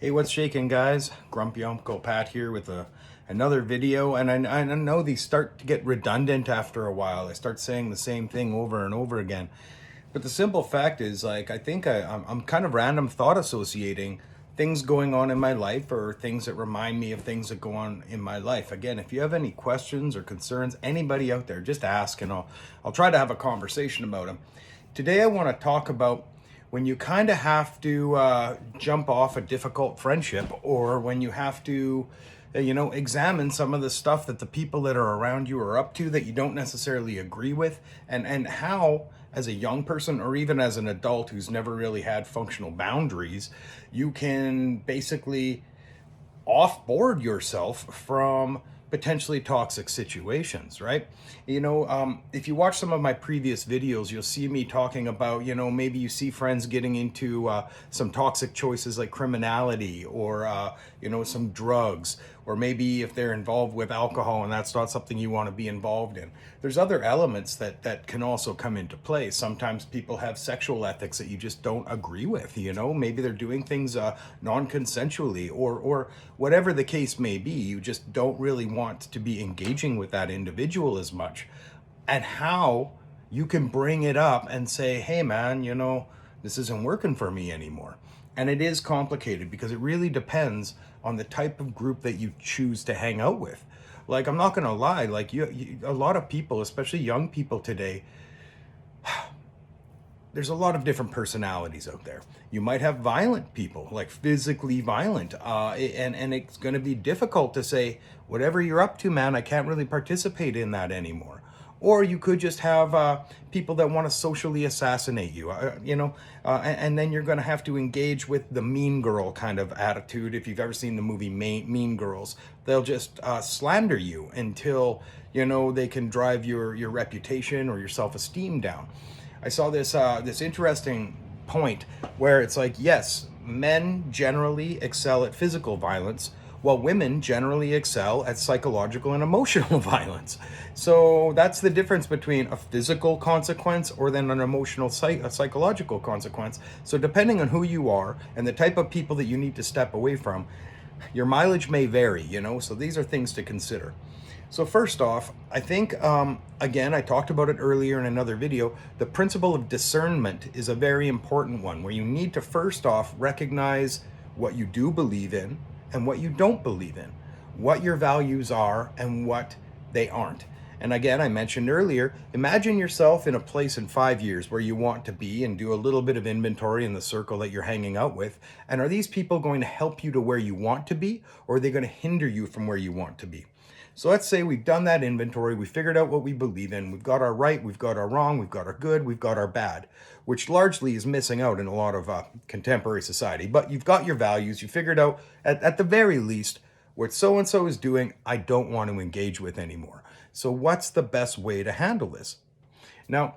Hey, what's shaking, guys? Grumpy Uncle Pat here with another video. And I know these start to get redundant after a while. I start saying the same thing over and over again. But the simple fact is, like, I think I'm kind of random thought associating things going on in my life or things that remind me of things that go on in my life. Again, if you have any questions or concerns, anybody out there, just ask and I'll try to have a conversation about them. Today, I want to talk about when you kind of have to jump off a difficult friendship, or when you have to examine some of the stuff that the people that are around you are up to that you don't necessarily agree with, and how, as a young person or even as an adult who's never really had functional boundaries, you can basically offboard yourself from potentially toxic situations, right? If you watch some of my previous videos, you'll see me talking about, maybe you see friends getting into some toxic choices like criminality or, some drugs, or maybe if they're involved with alcohol and that's not something you want to be involved in. There's other elements that can also come into play. Sometimes people have sexual ethics that you just don't agree with, maybe they're doing things non-consensually or whatever the case may be. You just don't really want to be engaging with that individual as much. And how you can bring it up and say, hey man, this isn't working for me anymore. And it is complicated because it really depends on the type of group that you choose to hang out with. Like, I'm not gonna lie, like a lot of people, especially young people today, there's a lot of different personalities out there. You might have violent people, like physically violent, and it's going to be difficult to say, whatever you're up to, man, I can't really participate in that anymore. Or you could just have people that want to socially assassinate you, and then you're going to have to engage with the mean girl kind of attitude. If you've ever seen the movie Mean Girls, they'll just slander you until, they can drive your reputation or your self-esteem down. I saw this interesting point where it's like, yes, men generally excel at physical violence, while women generally excel at psychological and emotional violence. So that's the difference between a physical consequence or then an emotional a psychological consequence. So depending on who you are and the type of people that you need to step away from, your mileage may vary, so these are things to consider. So first off, I think, again, I talked about it earlier in another video, the principle of discernment is a very important one, where you need to first off recognize what you do believe in and what you don't believe in, what your values are and what they aren't. And again, I mentioned earlier, imagine yourself in a place in 5 years where you want to be, and do a little bit of inventory in the circle that you're hanging out with. And are these people going to help you to where you want to be, or are they going to hinder you from where you want to be? So let's say we've done that inventory, we figured out what we believe in, we've got our right, we've got our wrong, we've got our good, we've got our bad, which largely is missing out in a lot of contemporary society. But you've got your values, you figured out, at the very least, what so-and-so is doing, I don't want to engage with anymore. So what's the best way to handle this? Now,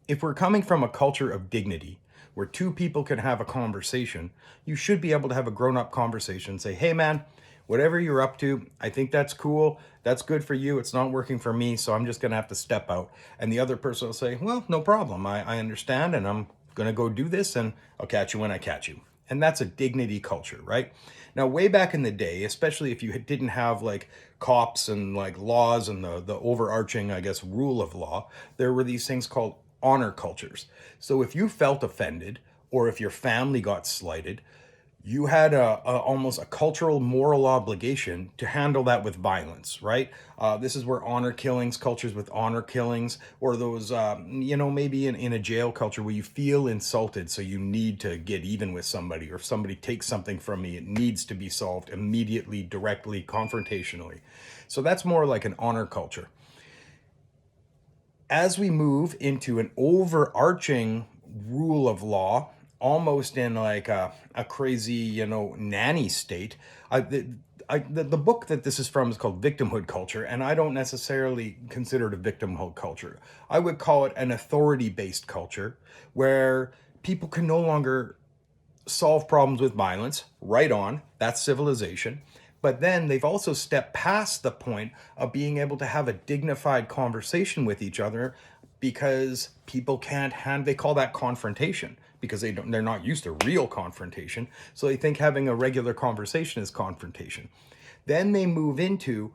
if we're coming from a culture of dignity, where two people can have a conversation, you should be able to have a grown-up conversation, say, hey man, whatever you're up to, I think that's cool. That's good for you. It's not working for me, so I'm just going to have to step out. And the other person will say, well, no problem. I understand, and I'm going to go do this, and I'll catch you when I catch you. And that's a dignity culture, right? Now, way back in the day, especially if you didn't have like cops and like laws and the overarching, I guess, rule of law, there were these things called honor cultures. So if you felt offended, or if your family got slighted, you had almost a cultural moral obligation to handle that with violence, right? This is where honor killings, cultures with honor killings, or those, maybe in a jail culture where you feel insulted, so you need to get even with somebody, or if somebody takes something from me, it needs to be solved immediately, directly, confrontationally. So that's more like an honor culture. As we move into an overarching rule of law, almost in like a crazy, nanny state. The book that this is from is called Victimhood Culture, and I don't necessarily consider it a victimhood culture. I would call it an authority-based culture, where people can no longer solve problems with violence. Right on, that's civilization. But then they've also stepped past the point of being able to have a dignified conversation with each other because people can't they call that confrontation because they're not used to real confrontation. So they think having a regular conversation is confrontation. Then they move into,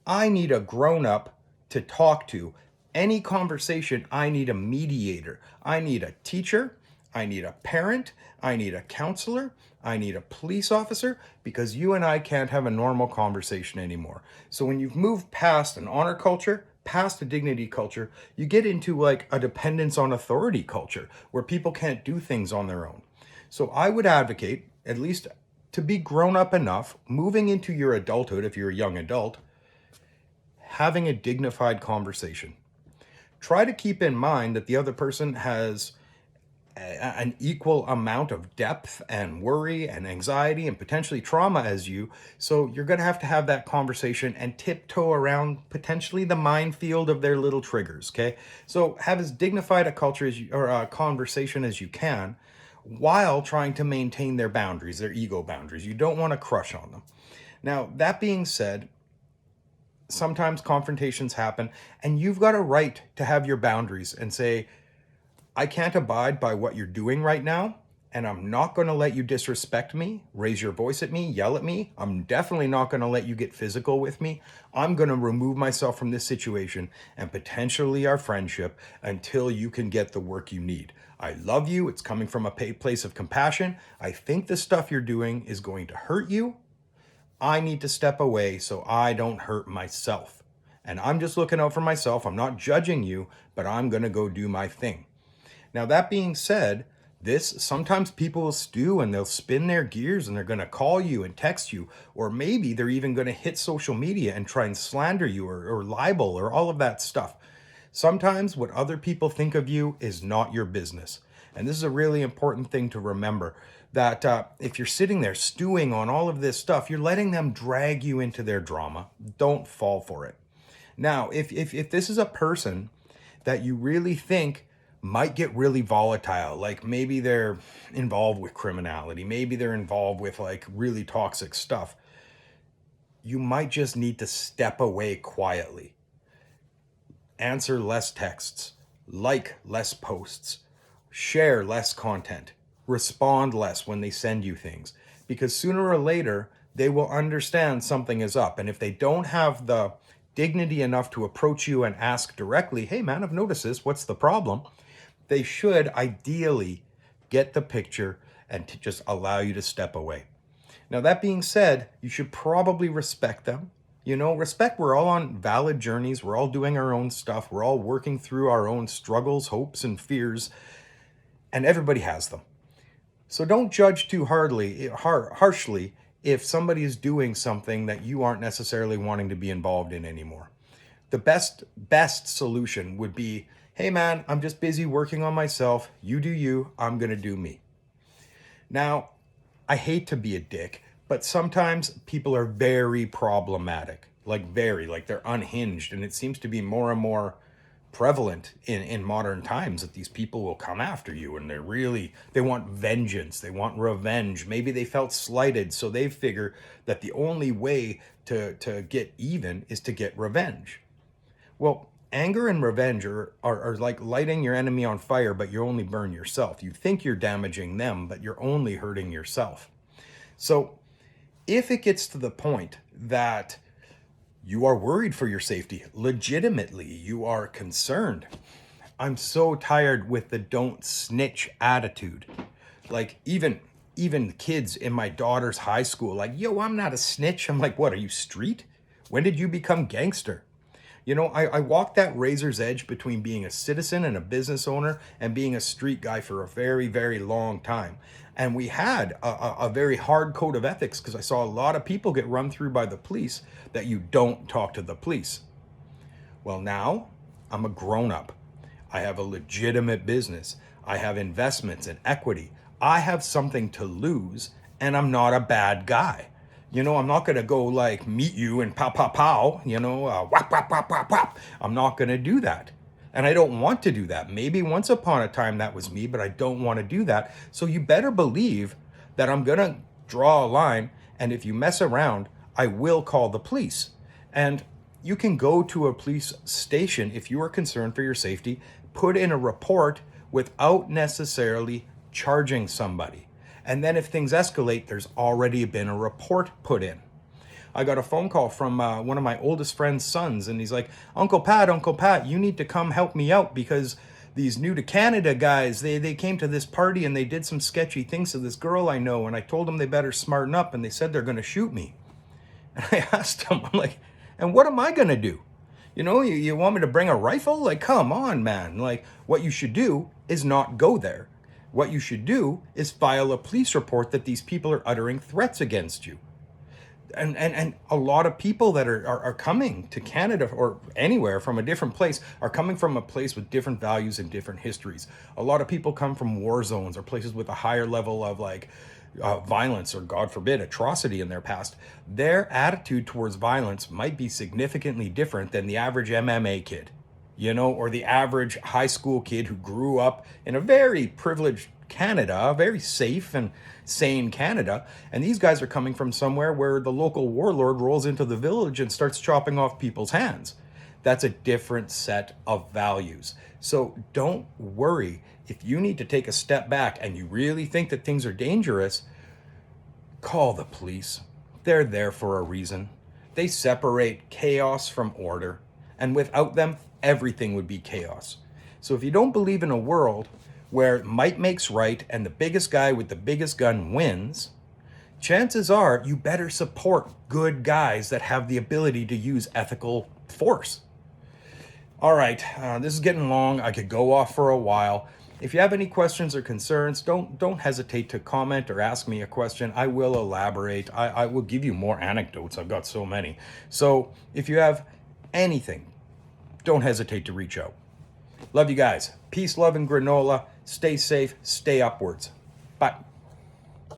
I need a grown up to talk to. Any conversation, I need a mediator. I need a teacher. I need a parent. I need a counselor. I need a police officer, because you and I can't have a normal conversation anymore. So when you've moved past an honor culture, past a dignity culture, you get into like a dependence on authority culture where people can't do things on their own. So I would advocate, at least to be grown up enough, moving into your adulthood, if you're a young adult, having a dignified conversation. Try to keep in mind that the other person has an equal amount of depth and worry and anxiety and potentially trauma as you. So you're going to have that conversation and tiptoe around potentially the minefield of their little triggers. Okay. So have as dignified a culture as you, or a conversation as you can, while trying to maintain their boundaries, their ego boundaries. You don't want to crush on them. Now, that being said, sometimes confrontations happen and you've got a right to have your boundaries and say, I can't abide by what you're doing right now, and I'm not going to let you disrespect me, raise your voice at me, yell at me. I'm definitely not going to let you get physical with me. I'm going to remove myself from this situation and potentially our friendship until you can get the work you need. I love you. It's coming from a place of compassion. I think the stuff you're doing is going to hurt you. I need to step away so I don't hurt myself. And I'm just looking out for myself. I'm not judging you, but I'm going to go do my thing. Now, that being said, sometimes people will stew and they'll spin their gears and they're going to call you and text you, or maybe they're even going to hit social media and try and slander you or libel or all of that stuff. Sometimes what other people think of you is not your business. And this is a really important thing to remember, that if you're sitting there stewing on all of this stuff, you're letting them drag you into their drama. Don't fall for it. Now, if this is a person that you really think might get really volatile, like maybe they're involved with criminality, maybe they're involved with like really toxic stuff, you might just need to step away quietly. Answer less texts, like less posts, share less content, respond less when they send you things, because sooner or later they will understand something is up. And if they don't have the dignity enough to approach you and ask directly, hey man, I've noticed this, what's the problem? They should ideally get the picture and to just allow you to step away. Now, that being said, you should probably respect them. Respect, we're all on valid journeys. We're all doing our own stuff. We're all working through our own struggles, hopes, and fears, and everybody has them. So don't judge too harshly if somebody is doing something that you aren't necessarily wanting to be involved in anymore. The best solution would be, hey man, I'm just busy working on myself. You do you, I'm gonna do me. Now, I hate to be a dick, but sometimes people are very problematic, like they're unhinged. And it seems to be more and more prevalent in modern times that these people will come after you and they want vengeance, they want revenge. Maybe they felt slighted, so they figure that the only way to get even is to get revenge. Well, anger and revenge are like lighting your enemy on fire, but you only burn yourself. You think you're damaging them, but you're only hurting yourself. So if it gets to the point that you are worried for your safety, legitimately, you are concerned. I'm so tired with the don't snitch attitude. Like even kids in my daughter's high school, like, yo, I'm not a snitch. I'm like, what, are you street? When did you become gangster? I walked that razor's edge between being a citizen and a business owner and being a street guy for a very, very long time. And we had a very hard code of ethics, because I saw a lot of people get run through by the police, that you don't talk to the police. Well, now I'm a grown up. I have a legitimate business. I have investments and equity. I have something to lose, and I'm not a bad guy. I'm not going to go like meet you and pow, pow, pow, whap, whap, whap, whap, whap. I'm not going to do that. And I don't want to do that. Maybe once upon a time that was me, but I don't want to do that. So you better believe that I'm going to draw a line. And if you mess around, I will call the police. And, You can go to a police station if you are concerned for your safety, put in a report without necessarily charging somebody. And then if things escalate, there's already been a report put in. I got a phone call from one of my oldest friend's sons, and he's like, Uncle Pat, you need to come help me out because these new to Canada guys, they came to this party and they did some sketchy things to this girl I know, and I told them they better smarten up, and they said they're going to shoot me. And I asked him, I'm like, and what am I going to do? You know, you want me to bring a rifle? Like, come on, man. Like, what you should do is not go there. What you should do is file a police report that these people are uttering threats against you. And a lot of people that are coming to Canada or anywhere from a different place are coming from a place with different values and different histories. A lot of people come from war zones or places with a higher level of violence or, God forbid, atrocity in their past. Their attitude towards violence might be significantly different than the average MMA kid, you know, or the average high school kid who grew up in a very privileged Canada, very safe and sane Canada. And these guys are coming from somewhere where the local warlord rolls into the village and starts chopping off people's hands. That's a different set of values. So don't worry. If you need to take a step back and you really think that things are dangerous, call the police. They're there for a reason. They separate chaos from order. And without them, everything would be chaos. So if you don't believe in a world where might makes right and the biggest guy with the biggest gun wins, chances are you better support good guys that have the ability to use ethical force. All right, this is getting long. I could go off for a while. If you have any questions or concerns, don't hesitate to comment or ask me a question. I will elaborate. I will give you more anecdotes. I've got so many. So if you have anything, don't hesitate to reach out. Love you guys. Peace, love, and granola. Stay safe. Stay upwards. Bye.